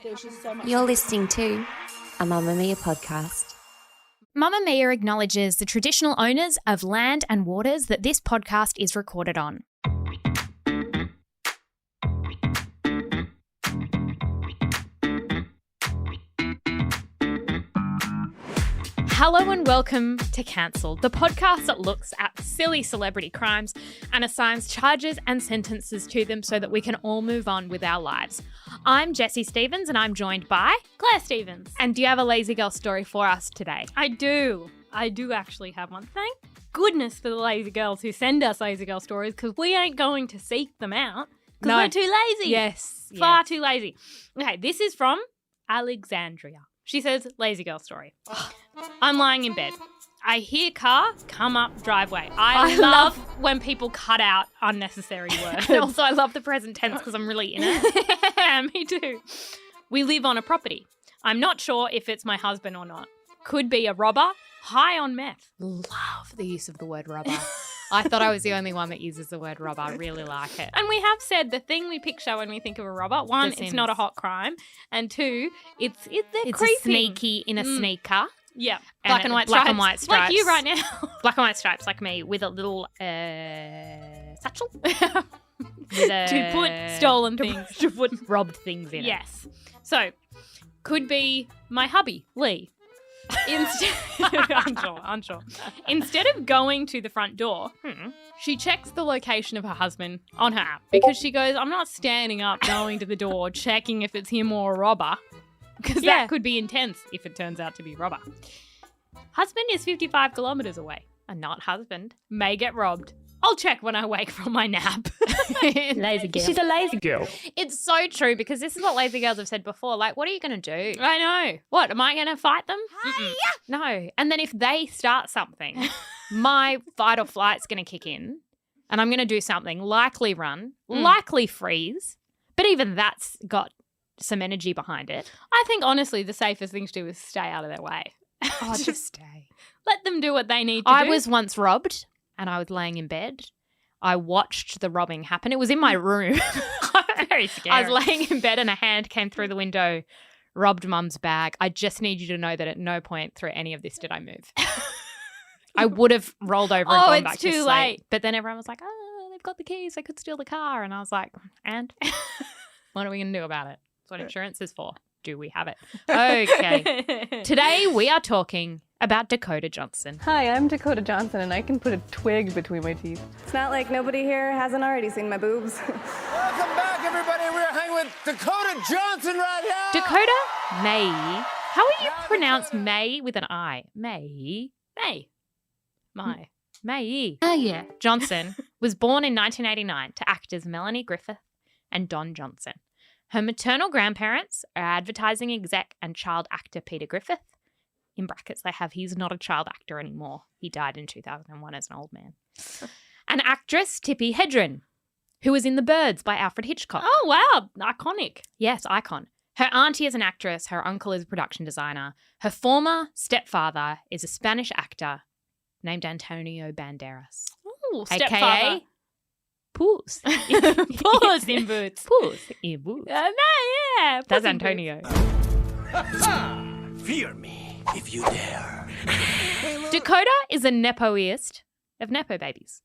There's just so much. You're listening to a Mamamia podcast. Mamamia acknowledges the traditional owners of land and waters that this podcast is recorded on. Hello and welcome to Cancelled, the podcast that looks at silly celebrity crimes and assigns charges and sentences to them so that we can all move on with our lives. I'm Jessie Stevens and I'm joined by Claire Stevens. And do you have a lazy girl story for us today? I do actually have one. Thank goodness for the lazy girls who send us lazy girl stories, because we ain't going to seek them out because we're too lazy. Yes. Far too lazy. Okay, this is from Alexandria. She says, lazy girl story. I'm lying in bed. I hear car come up driveway. I love when people cut out unnecessary words. And also I love the present tense because I'm really in it. Me too. We live on a property. I'm not sure if it's my husband or not. Could be a robber, high on meth. Love the use of the word robber. I thought I was the only one that uses the word robber. I really like it. And we have said the thing we picture when we think of a robber, one, it's not a hot crime, and two, they're it's creeping. A sneaky in a sneaker. Yeah, Black and white stripes. Like you right now. Black and white stripes like me with a little satchel. To put stolen things. To put robbed things in it. Yes. So, could be my hubby, Lee. Unsure. Instead of going to the front door, she checks the location of her husband on her app, because she goes, I'm not standing up, going to the door, checking if it's him or a robber, because that could be intense if it turns out to be a robber. Husband is 55 kilometres away. A not husband may get robbed. I'll check when I wake from my nap. Lazy girl. She's a lazy girl. It's so true, because this is what lazy girls have said before. Like, what are you going to do? I know. What, am I going to fight them? No. And then if they start something, my fight or flight's going to kick in and I'm going to do something, likely run, likely freeze. But even that's got some energy behind it. I think, honestly, the safest thing to do is stay out of their way. Oh, just stay. Let them do what they need to do. I was once robbed and I was laying in bed. I watched the robbing happen. It was in my room. Very scary. I was laying in bed and a hand came through the window, robbed Mum's bag. I just need you to know that at no point through any of this did I move. I would have rolled over and gone back to sleep. It's too late. But then everyone was like, oh, they've got the keys. They could steal the car. And I was like, and what are we going to do about it? That's what insurance is for. Do we have it? Okay. Today we are talking about Dakota Johnson. Hi, I'm Dakota Johnson, and I can put a twig between my teeth. It's not like nobody here hasn't already seen my boobs. Welcome back, everybody. We're hanging with Dakota Johnson right now. Dakota May. How would you pronounce May with an I? May. Johnson was born in 1989 to actors Melanie Griffith and Don Johnson. Her maternal grandparents are advertising exec and child actor Peter Griffith. In brackets, they have he's not a child actor anymore. He died in 2001 as an old man. And actress Tippi Hedren, who was in The Birds by Alfred Hitchcock. Oh, wow. Iconic. Yes, icon. Her auntie is an actress. Her uncle is a production designer. Her former stepfather is a Spanish actor named Antonio Banderas. Oh, AKA stepfather. Puss. Puss in Boots. Puss in Boots. Yeah. That's Puss in Antonio. Fear me if you dare. Dakota is a Nepoist of Nepo Babies.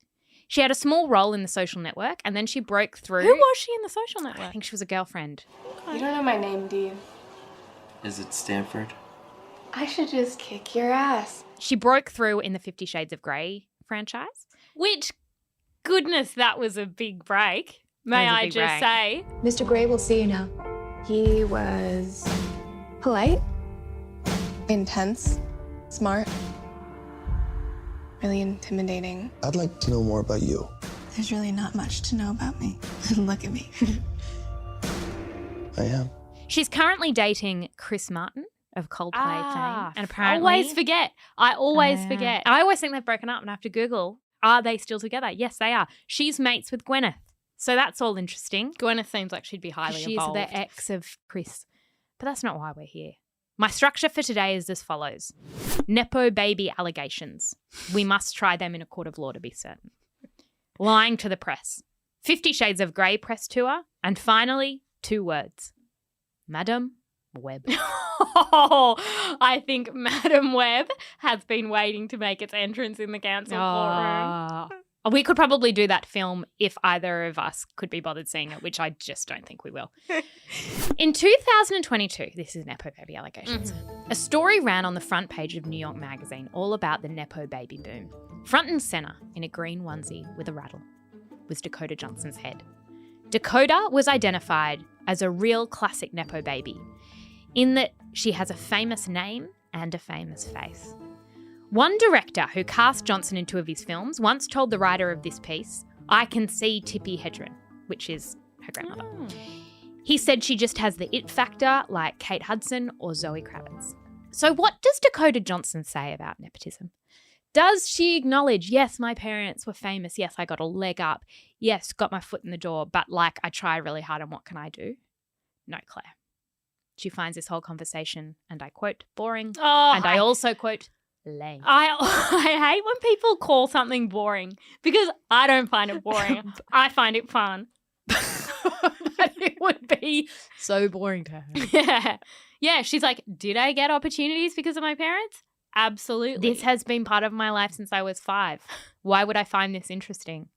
She had a small role in The Social Network and then she broke through. Who was she in The Social Network? I think she was a girlfriend. You don't know my name, do you? Is it Stanford? I should just kick your ass. She broke through in the 50 Shades of Grey franchise. Which, goodness, that was a big break. May I just say? Mr. Gray will see you now. He was polite, intense, smart, really intimidating. I'd like to know more about you. There's really not much to know about me. Look at me. I am. She's currently dating Chris Martin of Coldplay fame. And apparently, I always forget. I always think they've broken up and I have to Google, are they still together? Yes, they are. She's mates with Gwyneth. So that's all interesting. Gwyneth seems like she'd be highly involved. She's the ex of Chris. But that's not why we're here. My structure for today is as follows. Nepo Baby allegations. We must try them in a court of law to be certain. Lying to the press. 50 Shades of Grey press tour. And finally, 2 words. Madam Webb. Oh, I think Madam Webb has been waiting to make its entrance in the council courtroom. We could probably do that film if either of us could be bothered seeing it, which I just don't think we will. In 2022, this is Nepo Baby allegations, a story ran on the front page of New York Magazine all about the Nepo Baby boom. Front and centre, in a green onesie with a rattle, was Dakota Johnson's head. Dakota was identified as a real classic Nepo Baby, in that she has a famous name and a famous face. One director who cast Johnson in 2 of his films once told the writer of this piece, "I can see Tippi Hedren," which is her grandmother. He said she just has the it factor like Kate Hudson or Zoe Kravitz. So what does Dakota Johnson say about nepotism? Does she acknowledge, yes, my parents were famous, yes, I got a leg up, yes, got my foot in the door, but like I try really hard and what can I do? No, Claire. She finds this whole conversation, and I quote, boring, and I also quote, lame. I hate when people call something boring because I don't find it boring. I find it fun. But it would be so boring to her. Yeah. Yeah, she's like, did I get opportunities because of my parents? Absolutely. This has been part of my life since I was 5. Why would I find this interesting?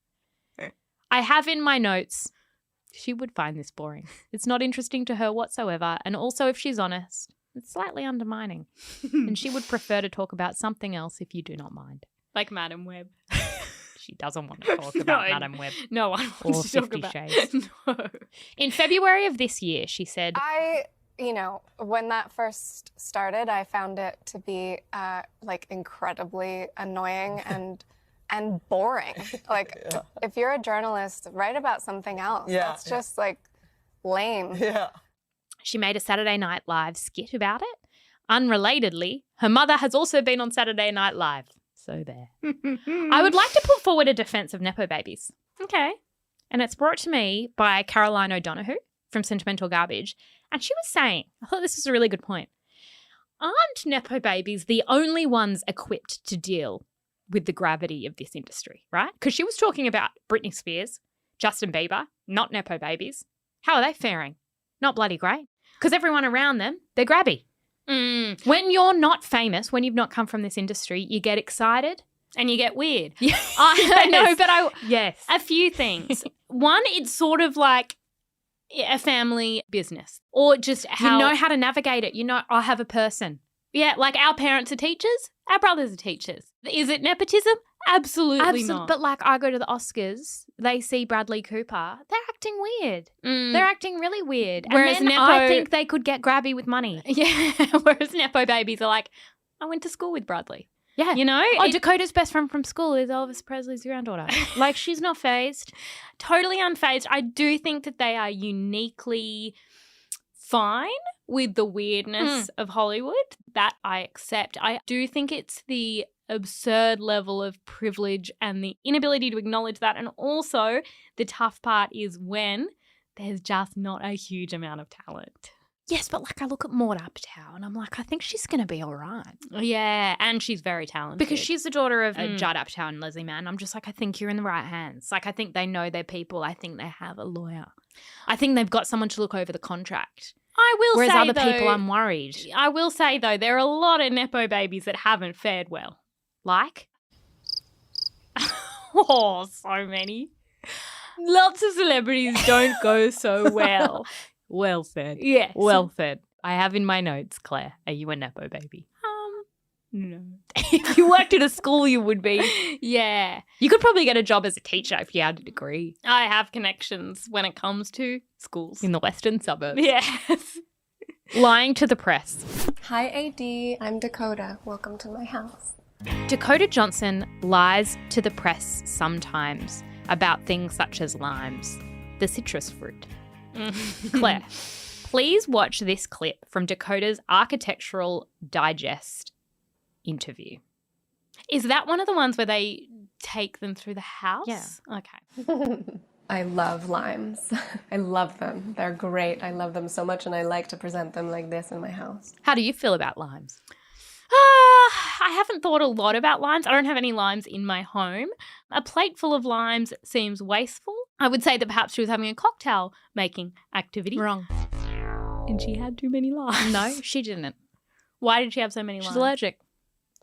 I have in my notes, she would find this boring. It's not interesting to her whatsoever. And also, if she's honest, it's slightly undermining. And she would prefer to talk about something else if you do not mind. Like Madam Webb. She doesn't want to talk about Madam Webb. No one wants to talk 50 about Shades. No. In February of this year, she said, When that first started, I found it to be incredibly annoying and boring. If you're a journalist, write about something else. That's just lame. Yeah. she made a Saturday Night Live skit about it. Unrelatedly, her mother has also been on Saturday Night Live. So there. I would like to put forward a defense of Nepo Babies. Okay. And it's brought to me by Caroline O'Donoghue from Sentimental Garbage. And she was saying, I thought this was a really good point. Aren't Nepo Babies the only ones equipped to deal with the gravity of this industry, right? Because she was talking about Britney Spears, Justin Bieber, not Nepo Babies. How are they faring? Not bloody great. Because everyone around them, they're grabby. When you're not famous, when you've not come from this industry, you get excited. And you get weird. Yes. I know, but yes. A few things. One, it's sort of like a family business, or just how you know how to navigate it. You know, I have a person. Yeah, like our parents are teachers, our brothers are teachers. Is it nepotism? Absolutely not. But like I go to the Oscars, they see Bradley Cooper, they're acting weird. They're acting really weird. Whereas and then I think they could get grabby with money. Yeah, whereas Nepo Babies are like, I went to school with Bradley. Yeah. You know? Oh, Dakota's best friend from school is Elvis Presley's granddaughter. Like, she's not fazed. Totally unfazed. I do think that they are uniquely fine with the weirdness of Hollywood. That I accept. I do think it's the absurd level of privilege and the inability to acknowledge that. And also, the tough part is when there's just not a huge amount of talent. Yes, but like I look at Maud Apatow and I'm like, I think she's going to be all right. Yeah, and she's very talented. Because she's the daughter of Judd Apatow and Leslie Mann. I'm just like, I think you're in the right hands. Like, I think they know their people. I think they have a lawyer. I think they've got someone to look over the contract. I will Whereas say, other though, people, I'm worried. I will say, though, there are a lot of Nepo Babies that haven't fared well. Like? Oh, so many. Lots of celebrities don't go so well. Well said. Yes. Well said. I have in my notes, Claire, are you a Nepo Baby? No. If you worked at a school, you would be. Yeah. You could probably get a job as a teacher if you had a degree. I have connections when it comes to schools. In the western suburbs. Yes. Lying to the press. Hi, AD. I'm Dakota. Welcome to my house. Dakota Johnson lies to the press sometimes about things such as limes, the citrus fruit. Claire, please watch this clip from Dakota's Architectural Digest interview. Is that one of the ones where they take them through the house? Yeah. Okay. I love limes. I love them. They're great. I love them so much, and I like to present them like this in my house. How do you feel about limes? I haven't thought a lot about limes. I don't have any limes in my home. A plate full of limes seems wasteful. I would say that perhaps she was having a cocktail making activity. Wrong. And she had too many limes. No, she didn't. Why did she have so many She's limes? allergic.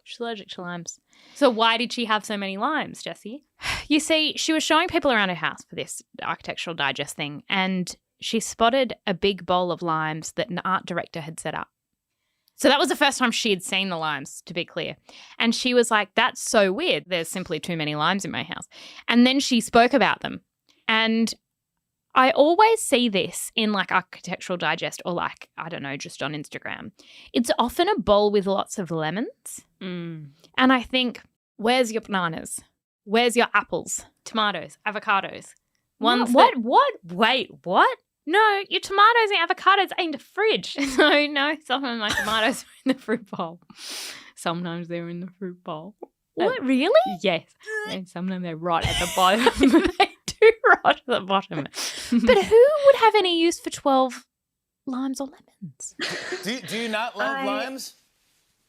She's allergic to limes. So why did she have so many limes, Jessie? You see, she was showing people around her house for this Architectural Digest thing, and she spotted a big bowl of limes that an art director had set up. So that was the first time she had seen the limes, to be clear. And she was like, that's so weird. There's simply too many limes in my house. And then she spoke about them. And I always see this in like Architectural Digest or like, I don't know, just on Instagram. It's often a bowl with lots of lemons. Mm. And I think, where's your bananas? Where's your apples? Tomatoes, avocados. What? Wait, what? No, your tomatoes and avocados are in the fridge. No, some of my tomatoes are in the fruit bowl. Sometimes they're in the fruit bowl. What, really? Yes. And sometimes they're right at the bottom. They do right at the bottom. But who would have any use for 12 limes or lemons? Do you not love limes?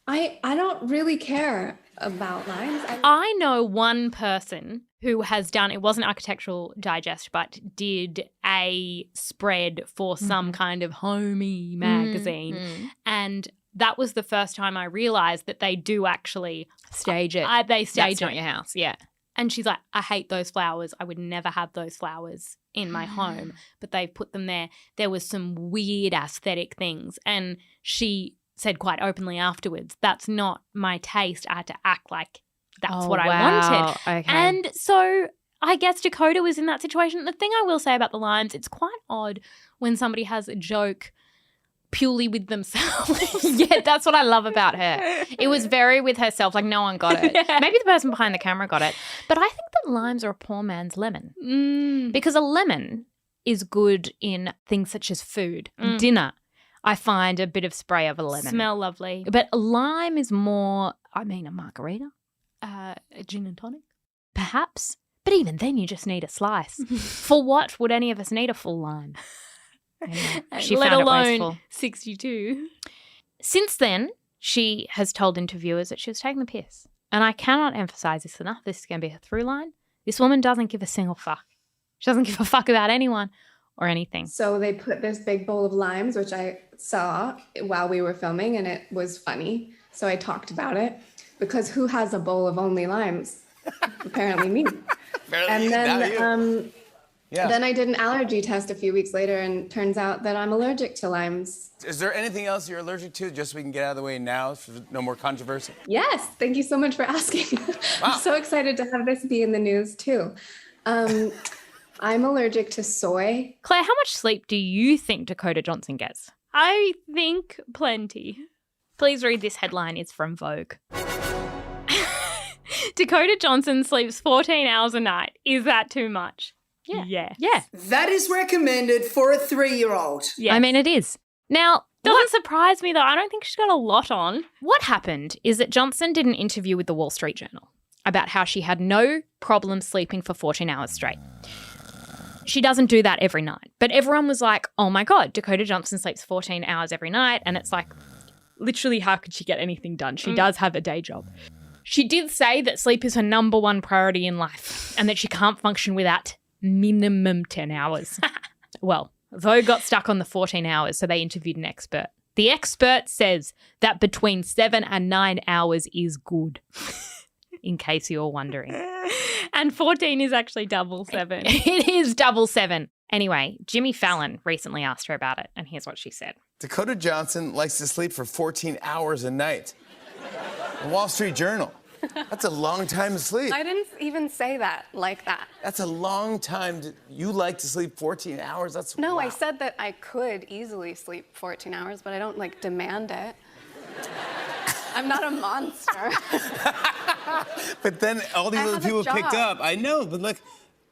I don't really care about limes. I know one person who has done, it wasn't Architectural Digest, but did a spread for some kind of homey magazine. And that was the first time I realised that they do actually Stage it. They stage That's it. not your house, yeah. And she's like, I hate those flowers. I would never have those flowers in my home. But they've put them there. There was some weird aesthetic things. And she said quite openly afterwards, that's not my taste. I had to act like that's what I wanted. Okay. And so I guess Dakota was in that situation. The thing I will say about the limes, it's quite odd when somebody has a joke purely with themselves. Yeah, that's what I love about her. It was very with herself, like no one got it. Yeah. Maybe the person behind the camera got it. But I think that limes are a poor man's lemon. Because a lemon is good in things such as food, dinner. I find a bit of spray of a lemon. Smell lovely. But a lime is more, I mean, a margarita. A gin and tonic. Perhaps. But even then you just need a slice. For what would any of us need a full lime? Anyway, she Let found alone it wasteful. 62. Since then, she has told interviewers that she was taking the piss. And I cannot emphasize this enough. This is going to be her through line. This woman doesn't give a single fuck. She doesn't give a fuck about anyone or anything. So they put this big bowl of limes, which I saw while we were filming, and it was funny. So I talked about it because who has a bowl of only limes? Apparently me. Apparently And Yeah. then I did an allergy test a few weeks later, and turns out that I'm allergic to limes. Is there anything else you're allergic to, just so we can get out of the way now, so no more controversy? Yes, thank you so much for asking. Wow. I'm so excited to have this be in the news too. I'm allergic to soy. Claire, how much sleep do you think Dakota Johnson gets? I think plenty. Please read this headline. It's from Vogue. Dakota Johnson sleeps 14 hours a night. Is that too much? Yeah. That is recommended for a 3-year-old. Yes. I mean, it is. Now, Doesn't surprise me, though. I don't think she's got a lot on. what happened is that Johnson did an interview with the Wall Street Journal about how she had no problem sleeping for 14 hours straight. She doesn't do that every night. But everyone was like, oh my God, Dakota Johnson sleeps 14 hours every night. And it's like, literally, how could she get anything done? She does have a day job. She did say that sleep is her number one priority in life and that she can't function without minimum 10 hours. Well, Vogue got stuck on the 14 hours, so they interviewed an expert. The expert says that between 7 and 9 hours is good, in case you're wondering. And 14 is actually double 7. It is double 7. Anyway, Jimmy Fallon recently asked her about it, and here's what she said. Dakota Johnson likes to sleep for 14 hours a night. The Wall Street Journal. That's a long time to sleep. I didn't even say that like that. That's a long time. You like to sleep 14 hours? That's No, wow. I said that I could easily sleep 14 hours, but I don't like demand it. I'm not a monster. But then all these I other have a people picked job. up. I know, but look,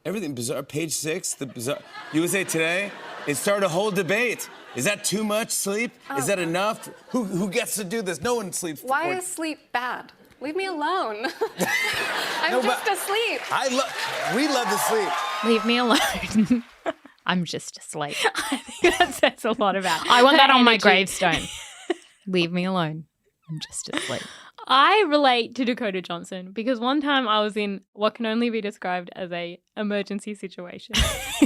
everything bizarre. Page 6, the bizarre. USA Today. It started a whole debate. Is that too much sleep? Is that enough? Who gets to do this? No one sleeps. Why is sleep bad? Leave me alone. I'm just asleep. We love to sleep. Leave me alone. I'm just asleep. I think that says a lot about I want her that on my energy. gravestone. Leave me alone. I'm just asleep. I relate to Dakota Johnson because one time I was in what can only be described as a emergency situation.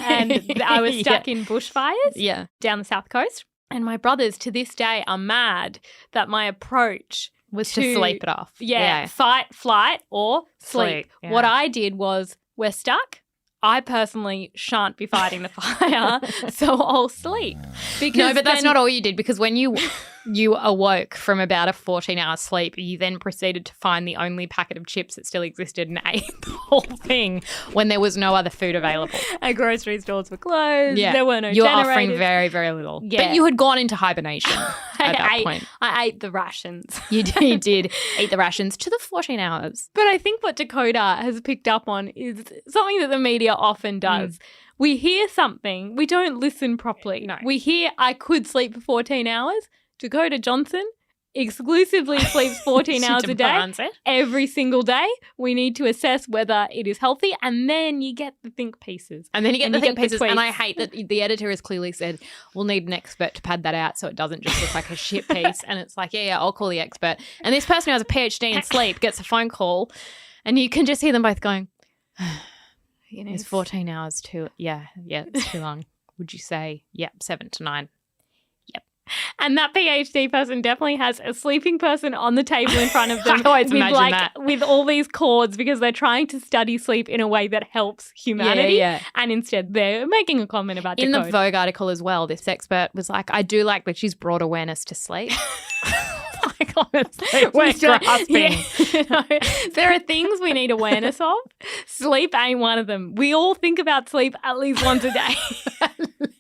And I was stuck in bushfires Yeah. down the south coast. And my brothers to this day are mad that my approach was to sleep it off. Yeah. Fight, flight, or sleep. Yeah. What I did was, we're stuck. I personally shan't be fighting the fire, so I'll sleep. Because no, but that's not all you did, because when you awoke from about a 14-hour sleep, you then proceeded to find the only packet of chips that still existed and ate the whole thing when there was no other food available. Our grocery stores were closed. Yeah. There were no You were generators. offering very, very little. Yeah. But you had gone into hibernation at that point. I ate the rations. You did eat the rations to the 14 hours. But I think what Dakota has picked up on is something that the media often does. We hear something, we don't listen properly. No. We hear, I could sleep for 14 hours. Dakota Johnson exclusively sleeps 14 She hours a day. demands it. Every single day. We need to assess whether it is healthy, and then you get the think pieces. And then you get the think pieces. And I tweets. hate that the editor has clearly said, we'll need an expert to pad that out so it doesn't just look like a shit piece. And it's like, yeah, I'll call the expert. And this person who has a PhD in sleep gets a phone call, and you can just hear them both going, it's 14 hours too. Yeah, it's too long. Would you say, 7 to 9? And that PhD person definitely has a sleeping person on the table in front of them. I always with imagine that. With all these cords, because they're trying to study sleep in a way that helps humanity. Yeah. And instead they're making a comment about In the Dakota. Vogue article as well, this expert was like, I do like that she's brought awareness to sleep. Like, honestly, we're grasping. Yeah. There are things we need awareness of. Sleep ain't one of them. We all think about sleep at least once a day.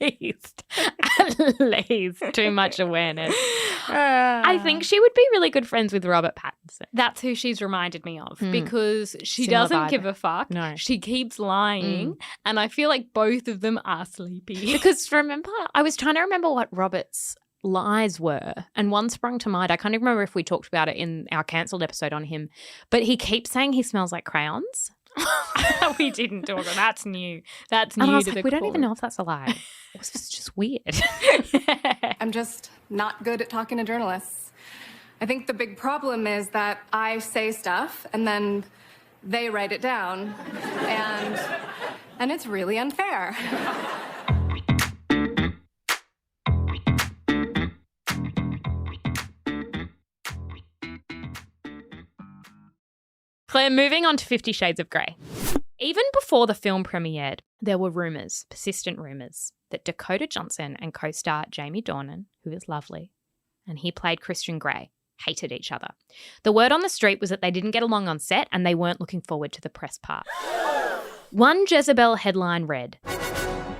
At least too much awareness. I think she would be really good friends with Robert Pattinson. That's who she's reminded me of, because she Similar doesn't vibe. give a fuck. No. She keeps lying. And I feel like both of them are sleepy. Because remember, I was trying to remember what Robert's lies were, and one sprung to mind. I can't even remember if we talked about it in our cancelled episode on him, but he keeps saying he smells like crayons. We didn't talk about that's new. That's new And I was to like, the we don't core. even know if that's a lie. It's just weird. I'm just not good at talking to journalists. I think the big problem is that I say stuff and then they write it down, and it's really unfair. Claire, moving on to 50 Shades of Grey. Even before the film premiered, there were rumours, persistent rumours, that Dakota Johnson and co-star Jamie Dornan, who is lovely, and he played Christian Grey, hated each other. The word on the street was that they didn't get along on set and they weren't looking forward to the press part. One Jezebel headline read,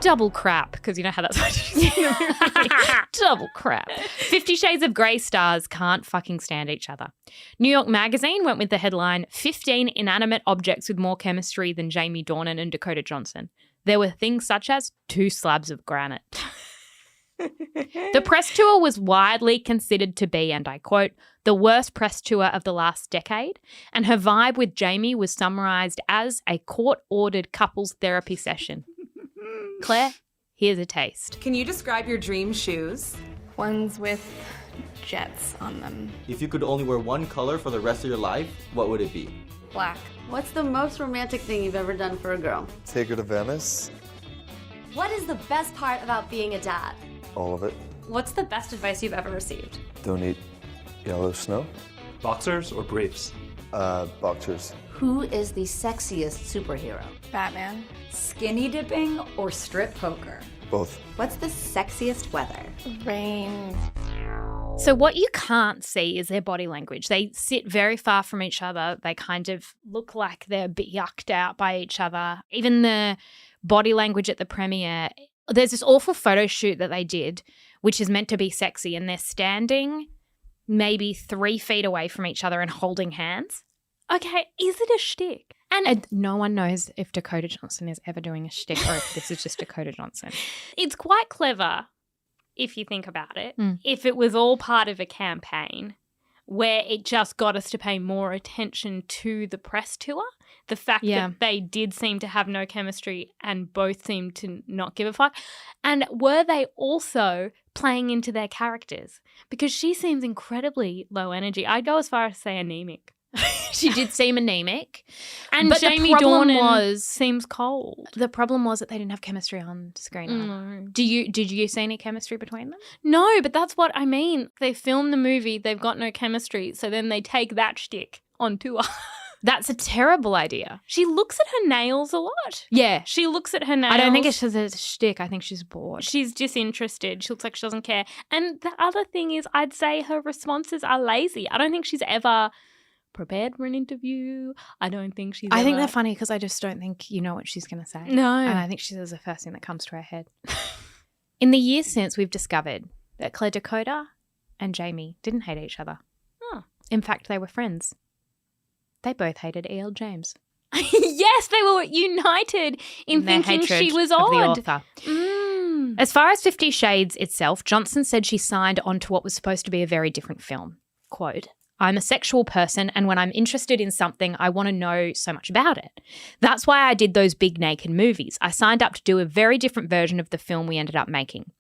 double crap, because you know how that's what you say in the movie. Double crap. 50 Shades of Grey stars can't fucking stand each other. New York Magazine went with the headline, 15 inanimate objects with more chemistry than Jamie Dornan and Dakota Johnson. There were things such as 2 slabs of granite. The press tour was widely considered to be, and I quote, the worst press tour of the last decade, and her vibe with Jamie was summarised as a court-ordered couples therapy session. Claire, here's a taste. Can you describe your dream shoes? Ones with jets on them. If you could only wear one color for the rest of your life, what would it be? Black. What's the most romantic thing you've ever done for a girl? Take her to Venice. What is the best part about being a dad? All of it. What's the best advice you've ever received? Don't eat yellow snow. Boxers or briefs? Boxers. Who is the sexiest superhero? Batman. Skinny dipping or strip poker? Both. What's the sexiest weather? Rain. So what you can't see is their body language. They sit very far from each other. They kind of look like they're a bit yucked out by each other. Even the body language at the premiere, there's this awful photo shoot that they did, which is meant to be sexy, and they're standing maybe 3 feet away from each other and holding hands. Okay, is it a shtick? And no one knows if Dakota Johnson is ever doing a shtick or if this is just Dakota Johnson. It's quite clever if you think about it. If it was all part of a campaign where it just got us to pay more attention to the press tour, the fact that they did seem to have no chemistry and both seemed to not give a fuck. And were they also playing into their characters? Because she seems incredibly low energy. I'd go as far as to say anemic. She did seem anemic. But Jamie the problem Dornan seems cold. The problem was that they didn't have chemistry on screen. No. Did you see any chemistry between them? No, but that's what I mean. They film the movie, they've got no chemistry, so then they take that shtick on tour. That's a terrible idea. She looks at her nails a lot. Yeah. She looks at her nails. I don't think it's a shtick. I think she's bored. She's disinterested. She looks like she doesn't care. And the other thing is, I'd say her responses are lazy. I don't think she's ever prepared for an interview. I don't think she's I think they're funny because I just don't think you know what she's going to say. No. And I think she says the first thing that comes to her head. In the years since, we've discovered that Claire Dakota and Jamie didn't hate each other. Oh. In fact, they were friends. They both hated E.L. James. Yes, they were united in their thinking hatred she was of the odd. author. Mm. As far as 50 Shades itself, Johnson said she signed on to what was supposed to be a very different film. Quote, I'm a sexual person, and when I'm interested in something, I want to know so much about it. That's why I did those big naked movies. I signed up to do a very different version of the film we ended up making.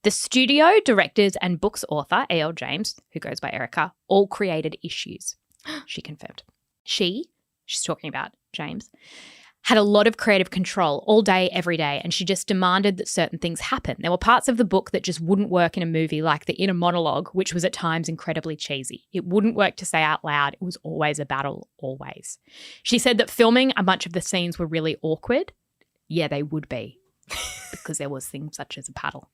The studio, directors, and books author, E.L. James, who goes by Erica, all created issues, she confirmed. She's talking about James, had a lot of creative control all day, every day, and she just demanded that certain things happen. There were parts of the book that just wouldn't work in a movie, like the inner monologue, which was at times incredibly cheesy. It wouldn't work to say out loud. It was always a battle, always. She said that filming a bunch of the scenes were really awkward. Yeah, they would be, because there was things such as a paddle.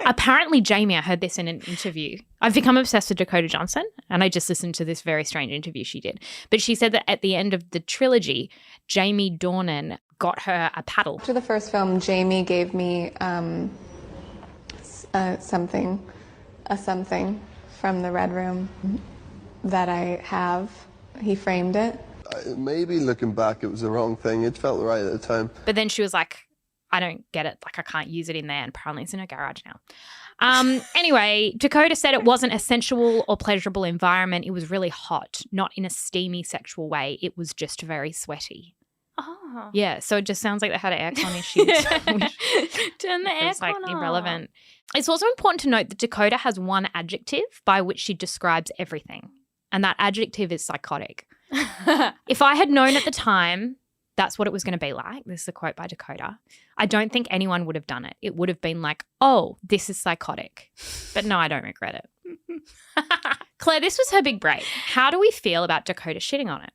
Apparently, Jamie, I heard this in an interview. I've become obsessed with Dakota Johnson, and I just listened to this very strange interview she did. But she said that at the end of the trilogy, Jamie Dornan got her a paddle. After the first film, Jamie gave me something from the Red Room that I have. He framed it. Maybe looking back, it was the wrong thing. It felt right at the time. But then she was like, I don't get it. Like, I can't use it in there. And apparently it's in her garage now. Anyway, Dakota said it wasn't a sensual or pleasurable environment. It was really hot, not in a steamy sexual way. It was just very sweaty. Oh. Yeah, so it just sounds like they had aircon issues. Turn the aircon It's like on. irrelevant. It's also important to note that Dakota has one adjective by which she describes everything. And that adjective is psychotic. If I had known at the time that's what it was going to be like, this is a quote by Dakota, I don't think anyone would have done it. It would have been like, oh, this is psychotic. But no, I don't regret it. Claire, this was her big break. How do we feel about Dakota shitting on it?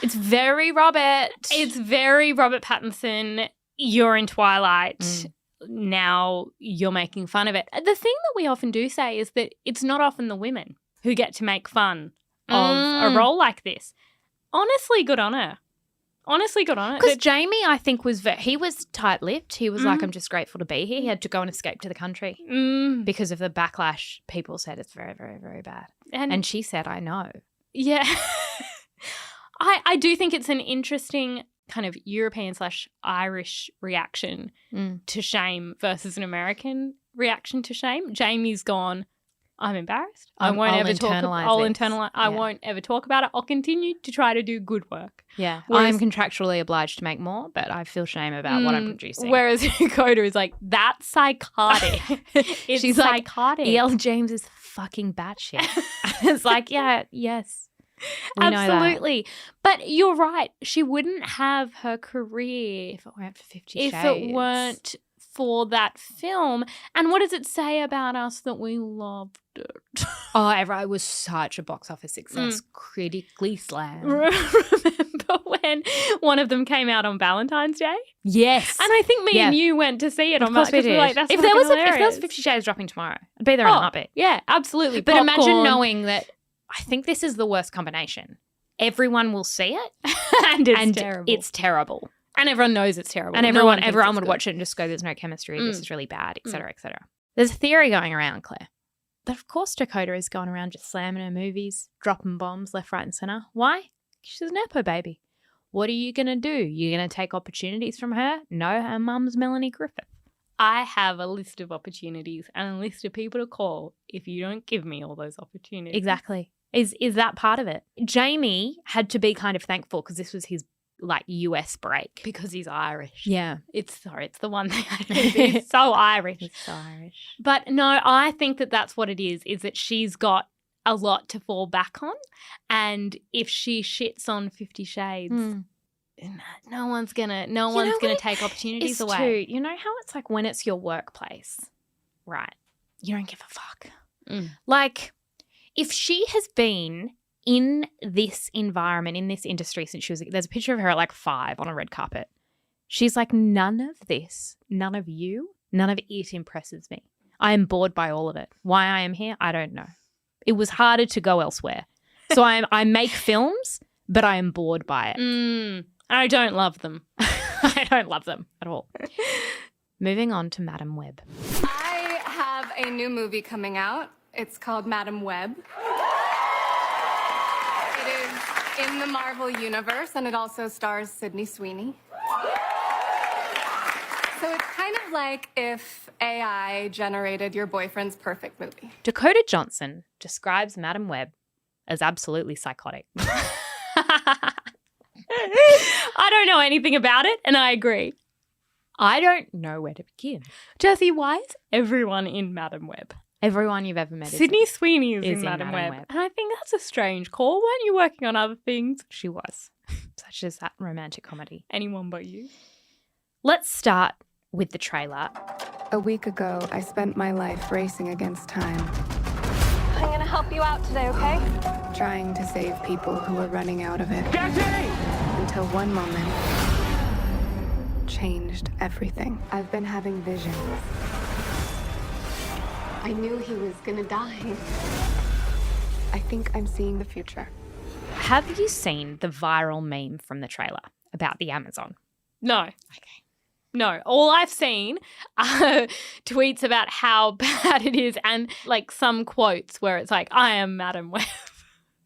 It's very Robert. It's very Robert Pattinson. You're in Twilight. Now you're making fun of it. The thing that we often do say is that it's not often the women who get to make fun of a role like this. Honestly, good on her. Honestly, good on it. Because Jamie, I think, he was tight-lipped. He was like, I'm just grateful to be here. He had to go and escape to the country because of the backlash. People said it's very, very, very bad. And she said, I know. Yeah. I do think it's an interesting kind of European/Irish reaction to shame versus an American reaction to shame. Jamie's gone, I'm embarrassed. I'll internalize. I won't ever talk about it. I'll continue to try to do good work. Yeah. I'm contractually obliged to make more, but I feel shame about what I'm producing. Whereas Dakota is like, that's psychotic. She's psychotic. Like, E.L. James is fucking batshit. It's like, yeah, yes. Absolutely. But you're right. She wouldn't have her career if it weren't for 50 Shades. If it weren't for that film. And what does it say about us that we loved it? Oh, it was such a box office success. Critically slammed. Remember when one of them came out on Valentine's Day? Yes. And I think me and you went to see it on Valentine's Day. Like, if there was 50 Shades dropping tomorrow, I'd be there in a heartbeat. Yeah, absolutely. But imagine knowing that I think this is the worst combination. Everyone will see it and it's terrible. And everyone knows it's terrible. And everyone would watch it and just go, there's no chemistry, this is really bad, et cetera, et cetera. There's a theory going around, Claire, that of course Dakota is going around just slamming her movies, dropping bombs left, right and centre. Why? She's a Nepo baby. What are you going to do? You're going to take opportunities from her? No, her mum's Melanie Griffith. I have a list of opportunities and a list of people to call if you don't give me all those opportunities. Exactly. Is that part of it? Jamie had to be kind of thankful because this was his US break. Because he's Irish. Yeah. It's the one thing I do. He's so Irish. He's so Irish. But no, I think that that's what it is that she's got a lot to fall back on. And if she shits on 50 Shades, no one's gonna take opportunities away. Too, you know how it's like when it's your workplace, right? You don't give a fuck. Like, if she has been in this environment, in this industry since she was, there's a picture of her at like 5 on a red carpet. She's like, none of this, none of you, none of it impresses me. I am bored by all of it. Why I am here, I don't know. It was harder to go elsewhere. So I make films, but I am bored by it. I don't love them. I don't love them at all. Moving on to Madam Web. I have a new movie coming out. It's called Madam Web. It is in the Marvel Universe, and it also stars Sydney Sweeney. So it's kind of like if AI generated your boyfriend's perfect movie. Dakota Johnson describes Madam Web as absolutely psychotic. I don't know anything about it, and I agree. I don't know where to begin. Jessie, why is everyone in Madam Web? Everyone you've ever met Sydney Sweeney is in Madam Web. And I think that's a strange call. Weren't you working on other things? She was. Such as that romantic comedy. Anyone but you. Let's start with the trailer. A week ago, I spent my life racing against time. I'm gonna help you out today, okay? Trying to save people who were running out of it. Until one moment changed everything. I've been having visions. I knew he was gonna die. I think I'm seeing the future. Have you seen the viral meme from the trailer about the Amazon? No. Okay. No. All I've seen are tweets about how bad it is and like some quotes where it's like, I am Madam Web.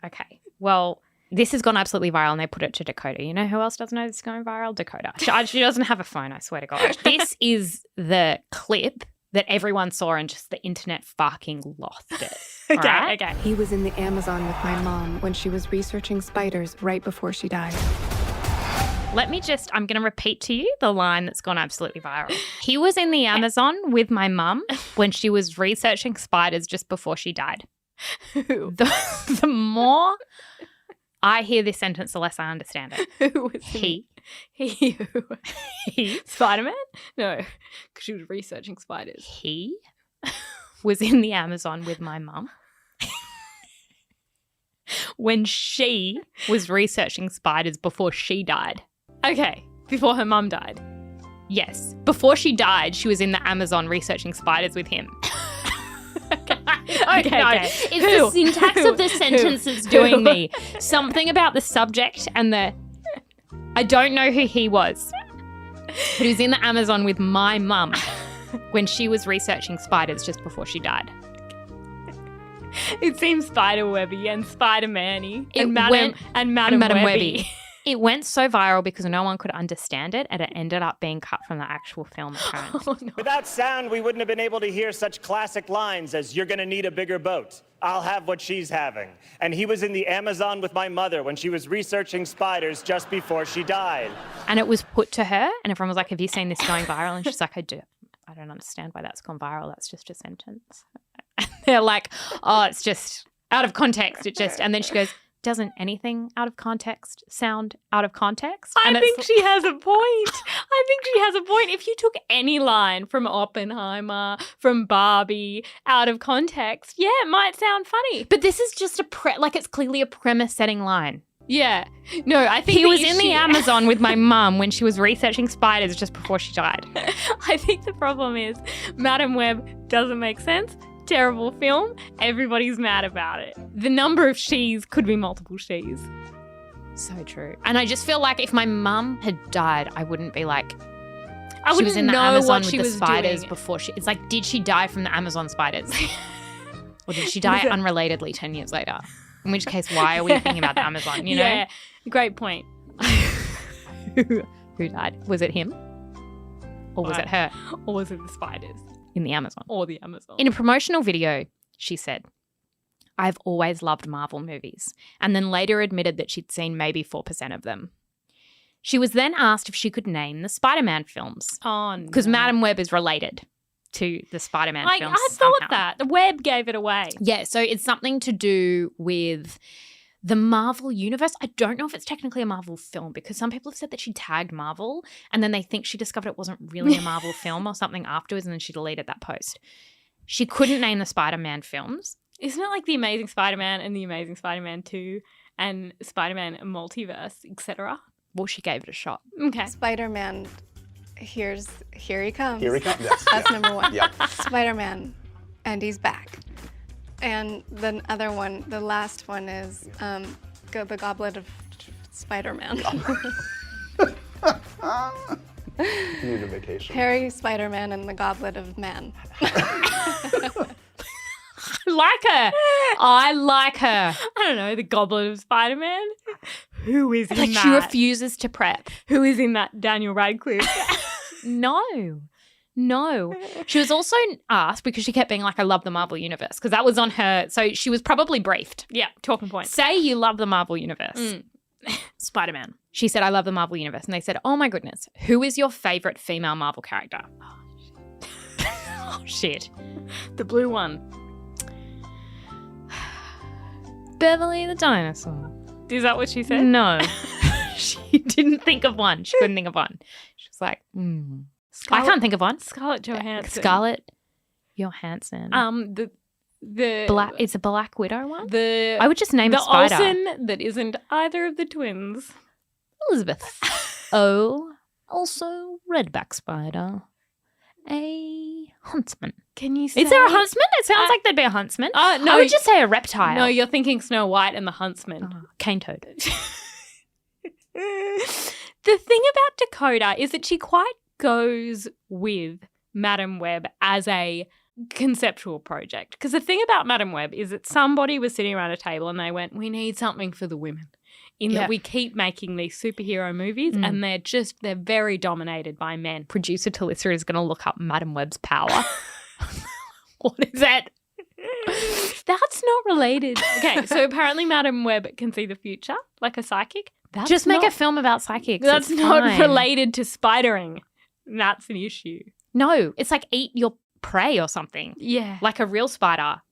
Okay. Well, this has gone absolutely viral and they put it to Dakota. You know who else doesn't know this is going viral? Dakota. She doesn't have a phone, I swear to God. This is the clip that everyone saw and just the internet fucking lost it. Okay. He was in the Amazon with my mom when she was researching spiders right before she died. I'm going to repeat to you the line that's gone absolutely viral. He was in the Amazon with my mum when she was researching spiders just before she died. The more I hear this sentence, the less I understand it. Who was he? He? Spider-Man? No, because she was researching spiders. He was in the Amazon with my mum when she was researching spiders before she died. Okay, before her mum died. Yes, before she died, she was in the Amazon researching spiders with him. Okay. It's the syntax of the sentence that's doing me. Something about the subject and I don't know who he was, but he was in the Amazon with my mum when she was researching spiders just before she died. It seems Spider-Webby and Spider-Man-y and Madam Webby. It went so viral because no one could understand it and it ended up being cut from the actual film. No. Without sound, we wouldn't have been able to hear such classic lines as, "You're gonna need a bigger boat. I'll have what she's having." And he was in the Amazon with my mother when she was researching spiders just before she died. And it was put to her and everyone was like, have you seen this going viral? And she's like, I do. I don't understand why that's gone viral. That's just a sentence. And they're like, oh, it's just out of context. And then she goes, doesn't anything out of context sound out of context? I think she has a point. If you took any line from Oppenheimer, from Barbie, out of context, yeah, it might sound funny. But this is just it's clearly a premise-setting line. Yeah. No, I think he was in the Amazon with my mum when she was researching spiders just before she died. I think the problem is Madam Web doesn't make sense. Terrible film. Everybody's mad about it. The number of she's could be multiple she's. So true. And I just feel like if my mum had died, I wouldn't be like, she was in the Amazon with the spiders before she. It's like, did she die from the Amazon spiders? Or did she die unrelatedly 10 years later? In which case, why are we thinking about the Amazon, you know? Yeah, great point. Who died? Was it him? Or was it her? Or was it the spiders? In the Amazon. Or the Amazon. In a promotional video, she said, I've always loved Marvel movies, and then later admitted that she'd seen maybe 4% of them. She was then asked if she could name the Spider-Man films. Oh, no. Because Madam Web is related to the Spider-Man Like, films. I thought that. The web gave it away. Yeah, so it's something to do with the Marvel universe. I don't know if it's technically a Marvel film because some people have said that she tagged Marvel and then they think she discovered it wasn't really a Marvel film or something afterwards and then she deleted that post. She couldn't name the Spider-Man films. Isn't it like The Amazing Spider-Man and The Amazing Spider-Man 2 and Spider-Man Multiverse, etc.? Well, she gave it a shot. Okay. Spider-Man, here he comes. Here he comes. Yes, That's number one. Yep. Spider-Man, and he's back. And the other one, the last one is the Goblin of SpiderMan. You need a vacation. Harry, Spider-Man, and the Goblet of Man. I like her. I don't know, the Goblin of Spider-Man. Who is in Like that? she refuses to prep. Who is in that? Daniel Radcliffe. No. She was also asked because she kept being like, I love the Marvel Universe because that was on her. So she was probably briefed. Yeah, talking points. Say you love the Marvel Universe. Spider-Man. She said, I love the Marvel Universe. And they said, oh my goodness, who is your favorite female Marvel character? Oh, shit. The blue one. Beverly the dinosaur. Is that what she said? No. She didn't think of one. She couldn't think of one. She was like, I can't think of one. Scarlett Johansson. Scarlett Johansson. It's a Black Widow one? I would just name the a spider. Olsen that isn't either of the twins. Elizabeth. Oh, also Redback Spider. A huntsman. Can you say? Is there a huntsman? It sounds like there'd be a huntsman. No, I would just say a reptile. No, you're thinking Snow White and the Huntsman. Cane toad. The thing about Dakota is that she quite goes with Madam Web as a conceptual project. Because the thing about Madam Web is that somebody was sitting around a table and they went, we need something for the women. That we keep making these superhero movies and they're very dominated by men. Producer Talissa is going to look up Madam Web's power. What is that? That's not related. Okay, so apparently Madam Web can see the future like a psychic. Just make a film about psychics. That's it's not fine. related to spidering. That's an issue. No, it's like eat your prey or something. Yeah. Like a real spider.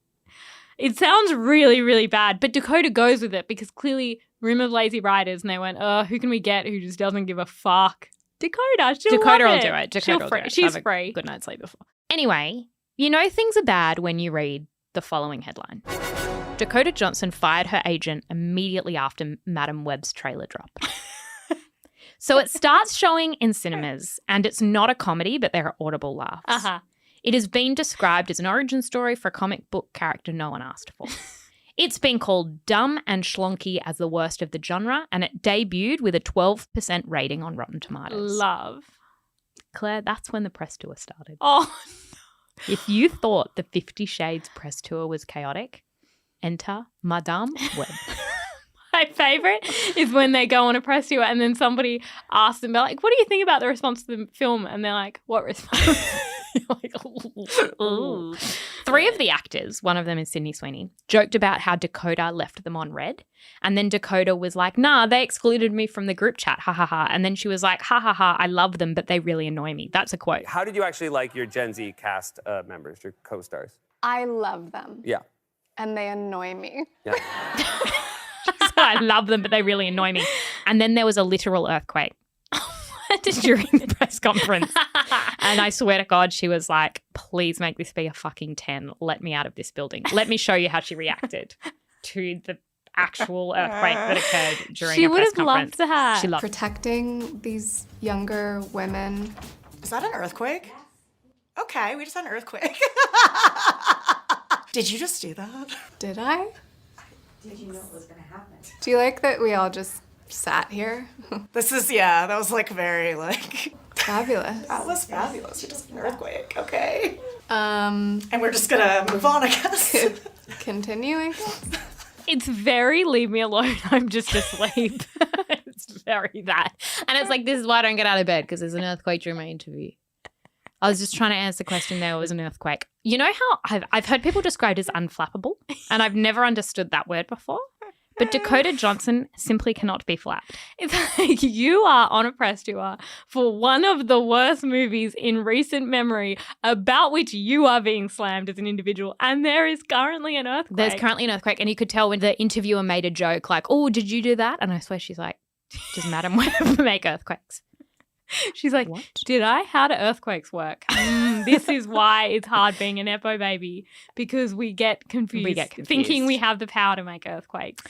It sounds really, really bad, but Dakota goes with it because clearly room of lazy writers and they went, who can we get who just doesn't give a fuck? Dakota will do it. She's free. Good night's sleep before. Anyway, you know things are bad when you read the following headline. Dakota Johnson fired her agent immediately after Madam Web's trailer drop. So it starts showing in cinemas and it's not a comedy, but there are audible laughs. Uh-huh. It has been described as an origin story for a comic book character no one asked for. It's been called dumb and schlonky as the worst of the genre, and it debuted with a 12% rating on Rotten Tomatoes. Love. Claire, that's when the press tour started. Oh, no. If you thought the 50 Shades press tour was chaotic, enter Madame Web. My favourite is when they go on a press tour and then somebody asks them, like, what do you think about the response to the film? And they're like, what response? Like, ooh. Three of the actors, one of them is Sydney Sweeney, joked about how Dakota left them on red. And then Dakota was like, nah, they excluded me from the group chat, ha ha ha. And then she was like, ha ha ha, I love them, but they really annoy me. That's a quote. How did you actually like your Gen Z cast members, your co-stars? I love them. Yeah. And they annoy me. Yeah. I love them, but they really annoy me. And then there was a literal earthquake during the press conference. And I swear to God, she was like, please make this be a fucking 10. Let me out of this building. Let me show you how she reacted to the actual earthquake that occurred during a press conference. She would have loved that. She loved Protecting these younger women. Is that an earthquake? Okay, we just had an earthquake. Did you just do that? Did I? Did you know it was going to happen? Do you like that we all just sat here? That was like very like... Fabulous. That was fabulous. You just had an earthquake, okay. And we're just gonna move on, I guess. Continuing. It's very leave me alone, I'm just asleep. It's very that. And it's like, this is why I don't get out of bed, because there's an earthquake during my interview. I was just trying to answer the question. There was an earthquake. You know how I've heard people described as unflappable, and I've never understood that word before. But Dakota Johnson simply cannot be flapped. It's like you are on a press tour for one of the worst movies in recent memory about which you are being slammed as an individual, and there is currently an earthquake. There's currently an earthquake, and you could tell when the interviewer made a joke like, oh, did you do that? And I swear she's like, does Madam Web make earthquakes? She's like, what? Did I? How do earthquakes work? This is why it's hard being a Nepo baby, because we get confused. Thinking we have the power to make earthquakes.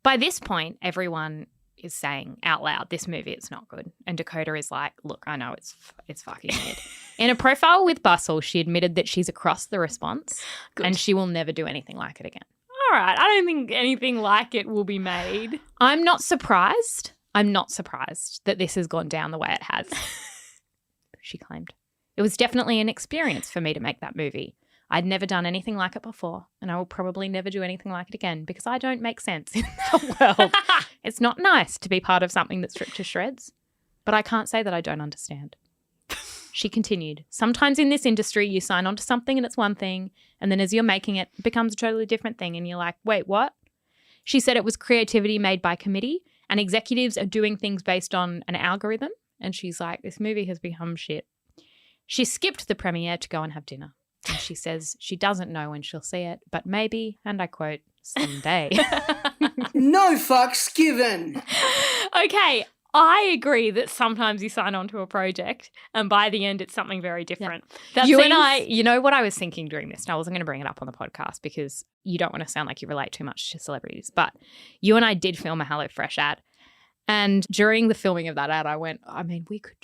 By this point, everyone is saying out loud, this movie, it's not good. And Dakota is like, look, I know it's fucking weird. In a profile with Bustle, she admitted that she's across the response and she will never do anything like it again. All right. I don't think anything like it will be made. I'm not surprised that this has gone down the way it has, she claimed. It was definitely an experience for me to make that movie. I'd never done anything like it before, and I will probably never do anything like it again because I don't make sense in that world. It's not nice to be part of something that's ripped to shreds, but I can't say that I don't understand. She continued, sometimes in this industry you sign on to something and it's one thing, and then as you're making it, it becomes a totally different thing and you're like, wait, what? She said it was creativity made by committee and executives are doing things based on an algorithm, and she's like, this movie has become shit. She skipped the premiere to go and have dinner. And she says she doesn't know when she'll see it, but maybe, and I quote, someday. No fucks given. Okay, I agree that sometimes you sign on to a project and by the end it's something very different. Yeah. You know what I was thinking during this, and I wasn't going to bring it up on the podcast because you don't want to sound like you relate too much to celebrities, but you and I did film a HelloFresh ad. And during the filming of that ad, I went, I mean, we could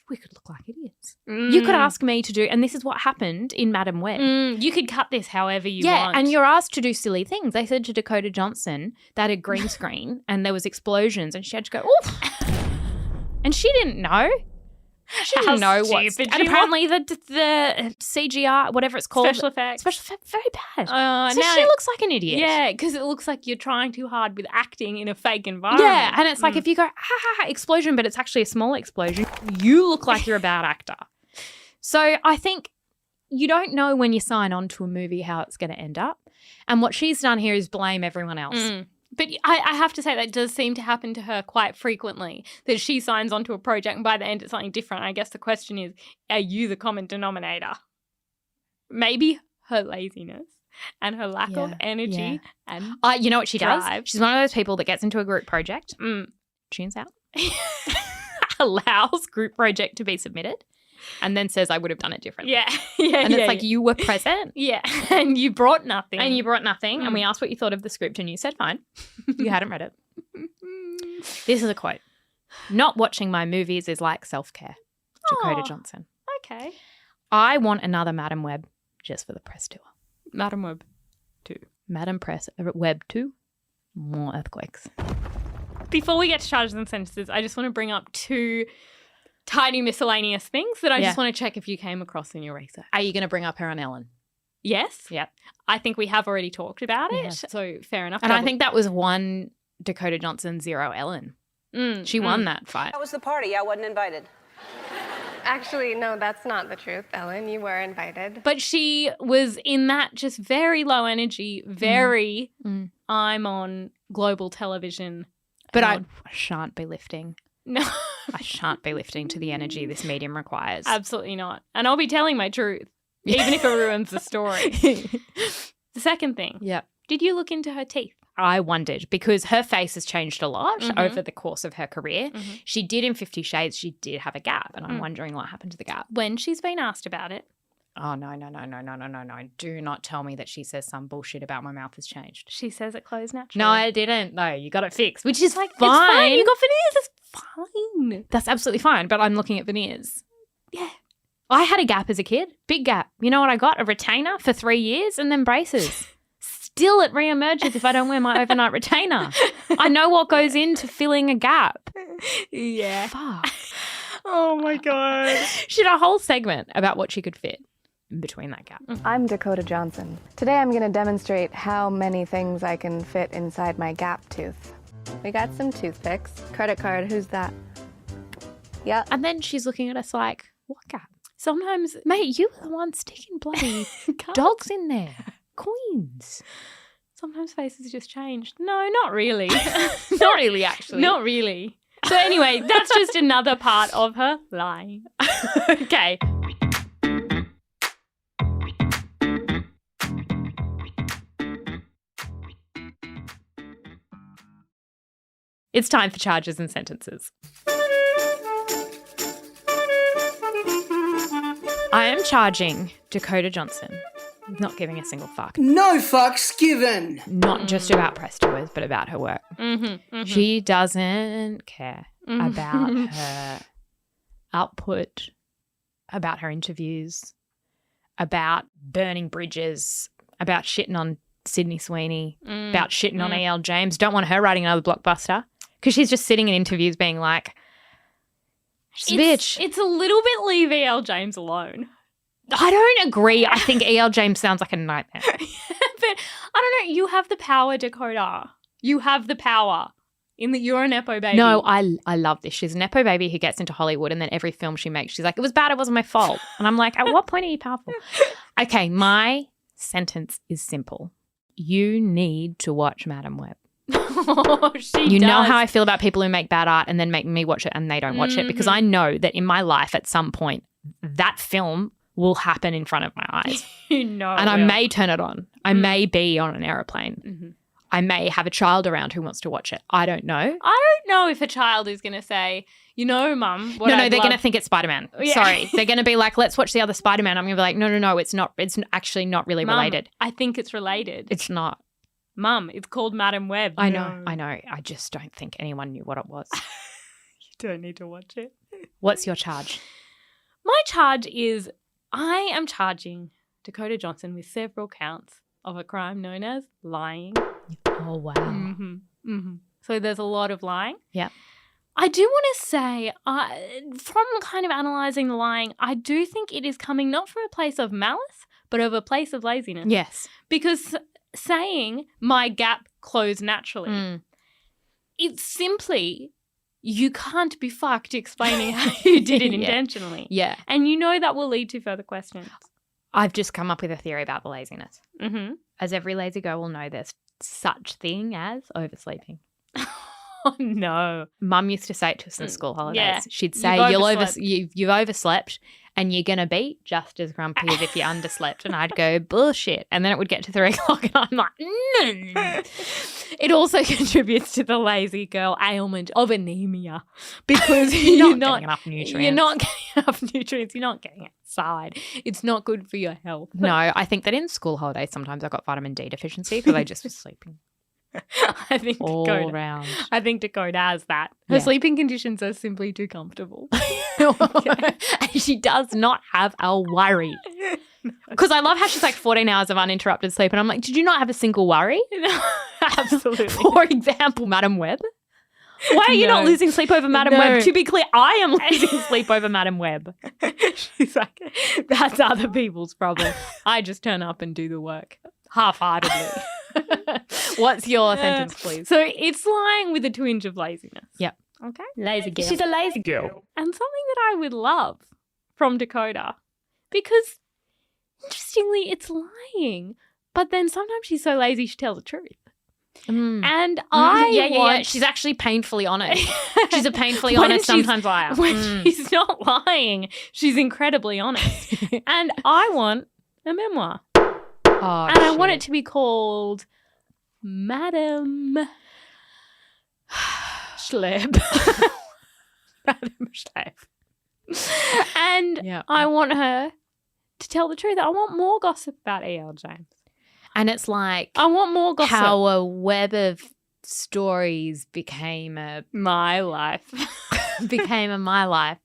look like idiots. You could ask me to do, and this is what happened in Madam Web. You could cut this however you want. Yeah, and you're asked to do silly things. They said to Dakota Johnson that a green screen and there was explosions and she had to go, oof. And she didn't know. She didn't know what. And apparently the CGI, whatever it's called. Special effects, very bad. So now she looks like an idiot. Yeah, because it looks like you're trying too hard with acting in a fake environment. Yeah, and it's like if you go, explosion, but it's actually a small explosion, you look like you're a bad actor. So I think you don't know when you sign on to a movie how it's going to end up. And what she's done here is blame everyone else. But I have to say that does seem to happen to her quite frequently, that she signs onto a project and by the end it's something different. I guess the question is, are you the common denominator? Maybe her laziness and her lack of energy and you know what she drive. does? She's one of those people that gets into a group project, tunes out, allows group project to be submitted, and then says, I would have done it differently. Yeah. And it's like, you were present. Yeah. And you brought nothing. And we asked what you thought of the script and you said, fine. You hadn't read it. This is a quote. Not watching my movies is like self-care. Dakota Johnson. Okay. I want another Madam Web just for the press tour. Madam Web 2. Madam Press Web 2. More earthquakes. Before we get to charges and sentences, I just want to bring up two tiny miscellaneous things that I just want to check if you came across in your research. Are you going to bring up her on Ellen? Yes. Yep. I think we have already talked about it, so fair enough. And I think that was 1 Dakota Johnson, 0 Ellen. She won that fight. How was the party? I wasn't invited. Actually, no, that's not the truth, Ellen. You were invited. But she was in that just very low energy, very I'm on global television. But I shan't be lifting. No. I shan't be lifting to the energy this medium requires. Absolutely not. And I'll be telling my truth, even if it ruins the story. The second thing. Yep. Did you look into her teeth? I wondered because her face has changed a lot over the course of her career. She did in 50 Shades, she did have a gap, and I'm wondering what happened to the gap. When she's been asked about it. Oh, no. Do not tell me that she says some bullshit about my mouth has changed. She says it closed naturally. No, I didn't. No, you got it fixed, which is like fine. It's fine. You got veneers. It's fine. That's absolutely fine, but I'm looking at veneers. Yeah. I had a gap as a kid. Big gap. You know what I got? A retainer for 3 years and then braces. Still it reemerges if I don't wear my overnight retainer. I know what goes into filling a gap. Yeah. Fuck. Oh my God. She had a whole segment about what she could fit in between that gap. I'm Dakota Johnson. Today I'm going to demonstrate how many things I can fit inside my gap tooth. We got some toothpicks. Credit card, who's that? Yep. And then she's looking at us like, what gap? Sometimes, mate, you were the one sticking bloody dogs in there. Queens. sometimes faces just change. No, not really. Not really, actually. Not really. So anyway, that's just another part of her lying. Okay. It's time for charges and sentences. I am charging Dakota Johnson with not giving a single fuck. No fucks given. Not just about press tours, but about her work. She doesn't care about her output, about her interviews, about burning bridges, about shitting on Sydney Sweeney, about shitting on E.L. James. Don't want her writing another blockbuster because she's just sitting in interviews being like, she's a bitch. It's a little bit leave E.L. James alone. I don't agree. I think E.L. James sounds like a nightmare. But I don't know. You have the power, Dakota. You have the power in that you're a Nepo baby. No, I love this. She's a Nepo baby who gets into Hollywood and then every film she makes, she's like, it was bad, it wasn't my fault. And I'm like, at what point are you powerful? Okay, my sentence is simple. You need to watch Madam Web. You know how I feel about people who make bad art and then make me watch it and they don't watch it, because I know that in my life at some point that film will happen in front of my eyes. And I may turn it on. I may be on an aeroplane. I may have a child around who wants to watch it. I don't know. I don't know if a child is going to say, you know, Mum. No, they're going to think it's Spider-Man. Yeah. Sorry. They're going to be like, let's watch the other Spider-Man. I'm going to be like, no, it's not. It's actually not really Mum, related. I think it's related. It's not. Mum, it's called Madam Web. I know. I just don't think anyone knew what it was. You don't need to watch it. What's your charge? My charge is I am charging Dakota Johnson with several counts of a crime known as lying. Oh, wow. So there's a lot of lying. Yeah. I do want to say, from kind of analysing the lying, I do think it is coming not from a place of malice, but of a place of laziness. Yes. Because saying my gap closed naturally, it's simply you can't be fucked explaining how you did it intentionally. Yeah. And you know that will lead to further questions. I've just come up with a theory about the laziness. As every lazy girl will know, there's such thing as oversleeping. Oh, no. Mum used to say it to us in school holidays. Yeah. She'd say, you've overslept and you're going to be just as grumpy as if you underslept. And I'd go, bullshit. And then it would get to 3 o'clock and I'm like, no. It also contributes to the lazy girl ailment of anemia because you're not getting enough nutrients. You're not getting enough nutrients. You're not getting outside. It's not good for your health. No, I think that in school holidays sometimes I got vitamin D deficiency because I just was sleeping. I think all Dakota, round. I think Dakota has that. Her sleeping conditions are simply too comfortable. And she does not have a worry. Because I love how she's like 14 hours of uninterrupted sleep. And I'm like, did you not have a single worry? No, absolutely. For example, Madam Web. Why are you not losing sleep over Madam Web? To be clear, I am losing sleep over Madam Web. She's like, that's other people's problem. I just turn up and do the work half-heartedly. What's your sentence, please? So it's lying with a twinge of laziness. Yep. Okay. Lazy girl. She's a lazy girl. And something that I would love from Dakota, because interestingly, it's lying, but then sometimes she's so lazy she tells the truth. And I want... She's actually painfully honest. She's a painfully honest, sometimes liar. When she's not lying, she's incredibly honest. And I want a memoir. Oh, and I want it to be called Madam Schleb. Madam Schleb. And I want her to tell the truth. I want more gossip about E.L. James. And it's like, I want more gossip. How a web of stories became a my life. became a my life.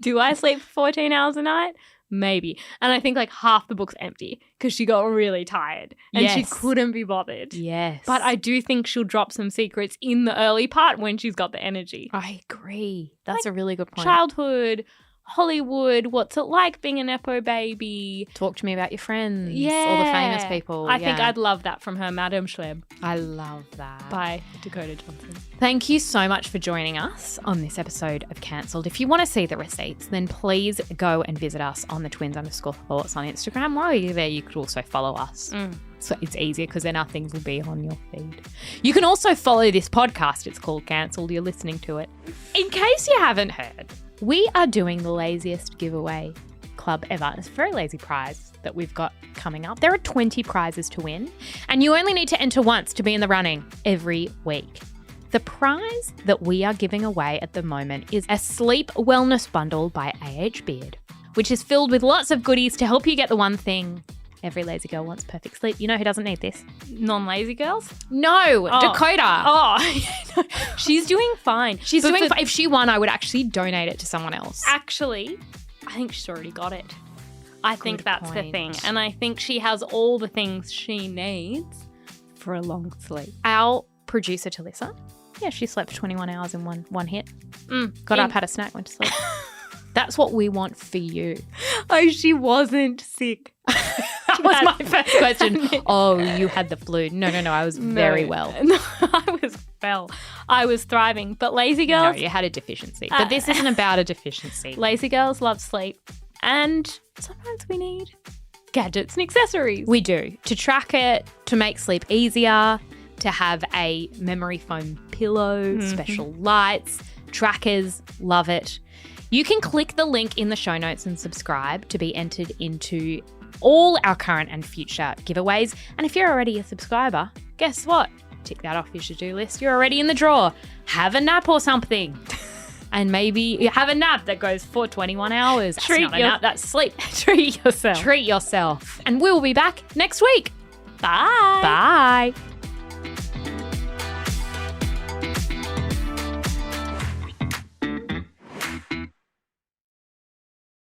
Do I sleep for 14 hours a night? Maybe. And I think like half the book's empty because she got really tired and she couldn't be bothered. Yes. But I do think she'll drop some secrets in the early part when she's got the energy. I agree. That's like a really good point. Childhood, Hollywood, what's it like being a Nepo baby? Talk to me about your friends. Yeah. All the famous people. I think I'd love that from her, Madam Schleb. I love that. By Dakota Johnson. Thank you so much for joining us on this episode of Cancelled. If you want to see the receipts, then please go and visit us on the twins_thoughts on Instagram. While you're there, you could also follow us So it's easier because then our things will be on your feed. You can also follow this podcast. It's called Cancelled. You're listening to it. In case you haven't heard, we are doing the laziest giveaway club ever. It's a very lazy prize that we've got coming up. There are 20 prizes to win, and you only need to enter once to be in the running every week. The prize that we are giving away at the moment is a sleep wellness bundle by A.H. Beard, which is filled with lots of goodies to help you get the one thing every lazy girl wants: perfect sleep. You know who doesn't need this? Non-lazy girls? No, Dakota. Oh, she's doing fine. She's doing fine. If she won, I would actually donate it to someone else. Actually, I think she's already got it. I think that's the point. thing. And I think she has all the things she needs for a long sleep. Our producer, Talissa, yeah, she slept 21 hours in one hit. Got up, had a snack, went to sleep. That's what we want for you. Oh, she wasn't sick. That was my first question. Oh, you had the flu. No, I was very well. No, I was well. I was thriving. But lazy girls... No, you had a deficiency. But this isn't about a deficiency. Lazy girls love sleep. And sometimes we need gadgets and accessories. We do. To track it, to make sleep easier, to have a memory foam pillow, special lights, trackers, love it. You can click the link in the show notes and subscribe to be entered into all our current and future giveaways. And if you're already a subscriber, guess what? Tick that off your to-do list. You're already in the draw. Have a nap or something. And maybe you have a nap that goes for 21 hours. That's not a nap, that's sleep. Treat yourself. Treat yourself. And we'll be back next week. Bye. Bye.